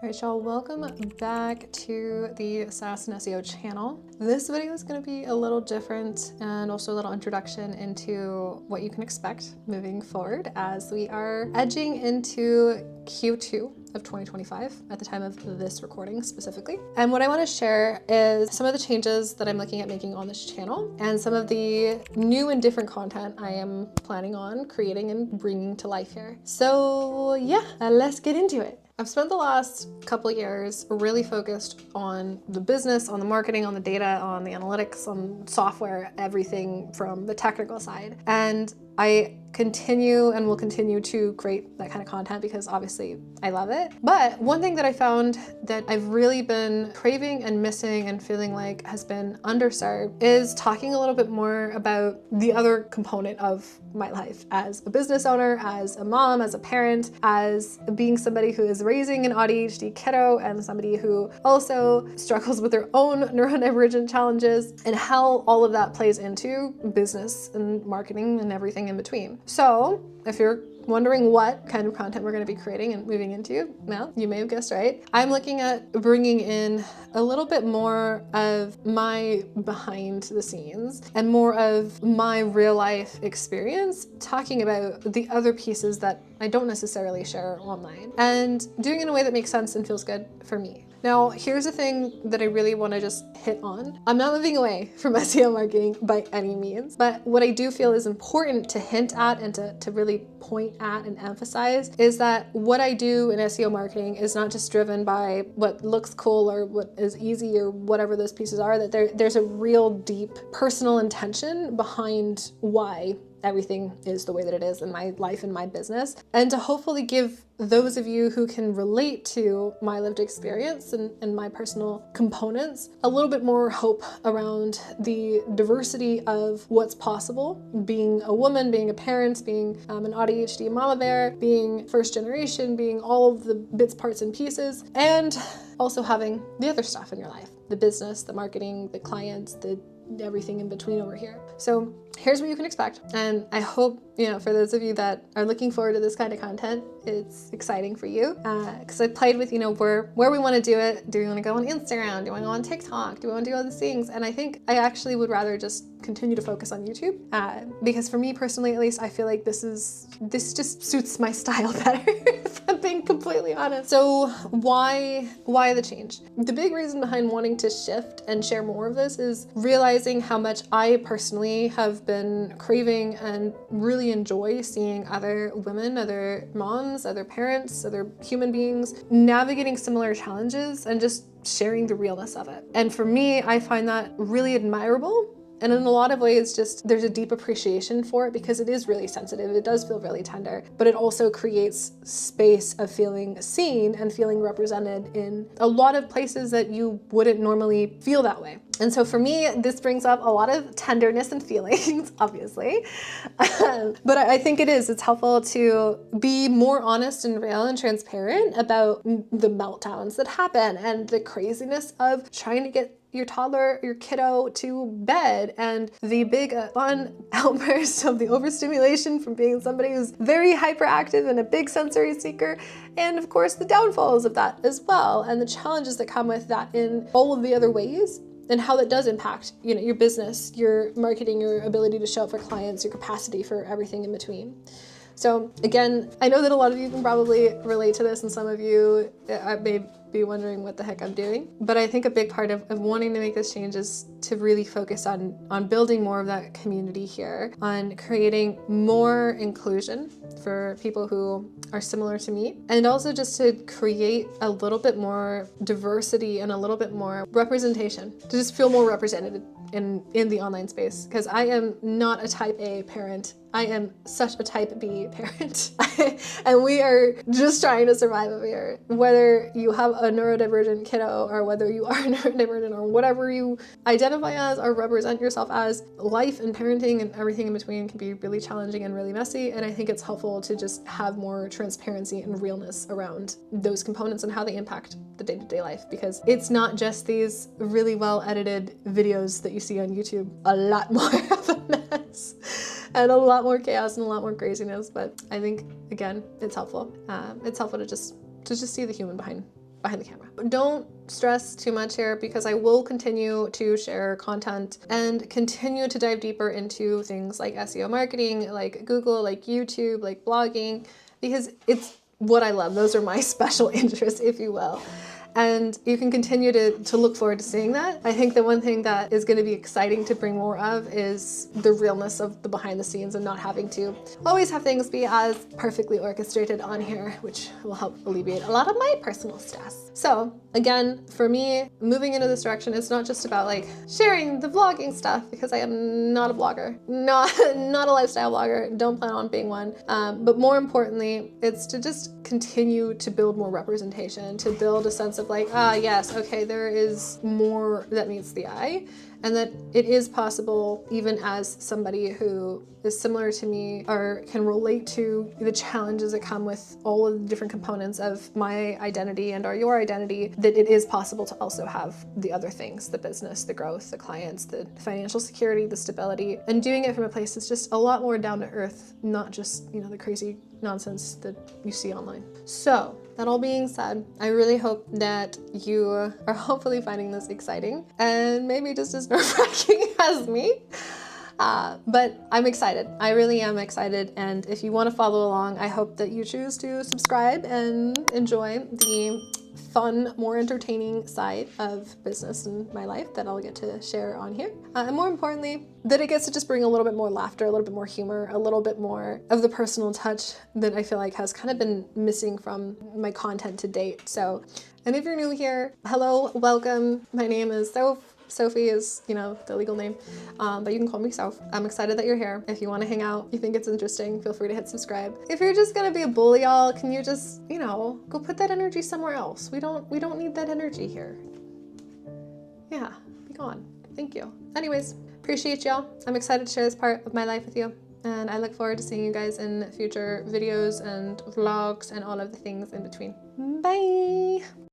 All right, y'all, welcome back to the Assassin SEO channel. This video is going to be a little different and also a little introduction into what you can expect moving forward as we are edging into Q2 of 2025 at the time of this recording specifically. And what I want to share is some of the changes that I'm looking at making on this channel and some of the new and different content I am planning on creating and bringing to life here. So yeah, let's get into it. I've spent the last couple of years really focused on the business, on the marketing, on the data, on the analytics, on software, everything from the technical side. And I continue and will continue to create that kind of content because obviously I love it. But one thing that I found that I've really been craving and missing and feeling like has been underserved is talking a little bit more about the other component of my life as a business owner, as a mom, as a parent, as being somebody who is raising an ADHD kiddo and somebody who also struggles with their own neurodivergent challenges and how all of that plays into business and marketing and everything in between. So if you're wondering what kind of content we're going to be creating and moving into, well, you may have guessed right. I'm looking at bringing in a little bit more of my behind the scenes and more of my real life experience, talking about the other pieces that I don't necessarily share online and doing it in a way that makes sense and feels good for me. Now, here's the thing that I really want to just hit on. I'm not moving away from SEO marketing by any means, but what I do feel is important to hint at and to really point at and emphasize is that what I do in SEO marketing is not just driven by what looks cool or what is easy or whatever those pieces are, that there's a real deep personal intention behind why everything is the way that it is in my life and my business, and to hopefully give those of you who can relate to my lived experience and my personal components a little bit more hope around the diversity of what's possible, being a woman, being a parent, being an ADHD mama bear, being first generation, being all of the bits, parts, and pieces, and also having the other stuff in your life, the business, the marketing, the clients, the everything in between over here. So here's what you can expect. And I hope, for those of you that are looking forward to this kind of content, it's exciting for you. Because I played with, where we want to do it. Do we want to go on Instagram? Do we want to go on TikTok? Do we want to do all these things? And I think I actually would rather just continue to focus on YouTube. Because for me personally, at least, I feel like this just suits my style better, if I'm being completely honest. So why the change? The big reason behind wanting to shift and share more of this is realizing how much I personally have been craving and really enjoy seeing other women, other moms, other parents, other human beings navigating similar challenges and just sharing the realness of it. And for me, I find that really admirable. And in a lot of ways, just there's a deep appreciation for it because it is really sensitive. It does feel really tender, but it also creates space of feeling seen and feeling represented in a lot of places that you wouldn't normally feel that way. And so for me, this brings up a lot of tenderness and feelings, obviously. But I think it's helpful to be more honest and real and transparent about the meltdowns that happen and the craziness of trying to get your toddler, your kiddo to bed, and the big fun outburst of the overstimulation from being somebody who's very hyperactive and a big sensory seeker, and of course the downfalls of that as well, and the challenges that come with that in all of the other ways, and how that does impact, your business, your marketing, your ability to show up for clients, your capacity for everything in between. So again, I know that a lot of you can probably relate to this, and some of you may be wondering what the heck I'm doing. But I think a big part of wanting to make this change is to really focus on building more of that community here, on creating more inclusion for people who are similar to me, and also just to create a little bit more diversity and a little bit more representation, to just feel more represented in the online space, because I am not a type A parent. I am such a type B parent. And we are just trying to survive over here. Whether you have a neurodivergent kiddo or whether you are neurodivergent or whatever you identify as or represent yourself as, life and parenting and everything in between can be really challenging and really messy. And I think it's helpful to just have more transparency and realness around those components and how they impact the day-to-day life, because it's not just these really well edited videos that you see on YouTube. A lot more of a mess and a lot more chaos and a lot more craziness. But I think, again, it's helpful. It's helpful to just see the human behind behind the camera. Don't stress too much here because I will continue to share content and continue to dive deeper into things like SEO marketing, like Google, like YouTube, like blogging, because it's what I love. Those are my special interests, if you will. And you can continue to look forward to seeing that. I think the one thing that is going to be exciting to bring more of is the realness of the behind the scenes and not having to always have things be as perfectly orchestrated on here, which will help alleviate a lot of my personal stress. So again, for me, moving into this direction, it's not just about like sharing the vlogging stuff, because I am not a blogger, not a lifestyle blogger, don't plan on being one. But more importantly, it's to just continue to build more representation, to build a sense of like, yes, okay, there is more that meets the eye, and that it is possible, even as somebody who is similar to me or can relate to the challenges that come with all of the different components of my identity and or your identity, that it is possible to also have the other things, the business, the growth, the clients, the financial security, the stability, and doing it from a place that's just a lot more down to earth, not just, the crazy nonsense that you see online. So that all being said, I really hope that you are hopefully finding this exciting and maybe just as nerve-wracking as me. But I'm excited. I really am excited. And if you want to follow along, I hope that you choose to subscribe and enjoy the fun, more entertaining side of business and my life that I'll get to share on here. And more importantly, that it gets to just bring a little bit more laughter, a little bit more humor, a little bit more of the personal touch that I feel like has kind of been missing from my content to date. So, and if you're new here, hello, welcome. My name is Soph. Sophie is, the legal name, but you can call me Soph. I'm excited that you're here. If you want to hang out, you think it's interesting, feel free to hit subscribe. If you're just gonna be a bully, y'all, can you just, go put that energy somewhere else? We don't need that energy here. Yeah, be gone. Thank you. Anyways, appreciate y'all. I'm excited to share this part of my life with you, and I look forward to seeing you guys in future videos and vlogs and all of the things in between. Bye.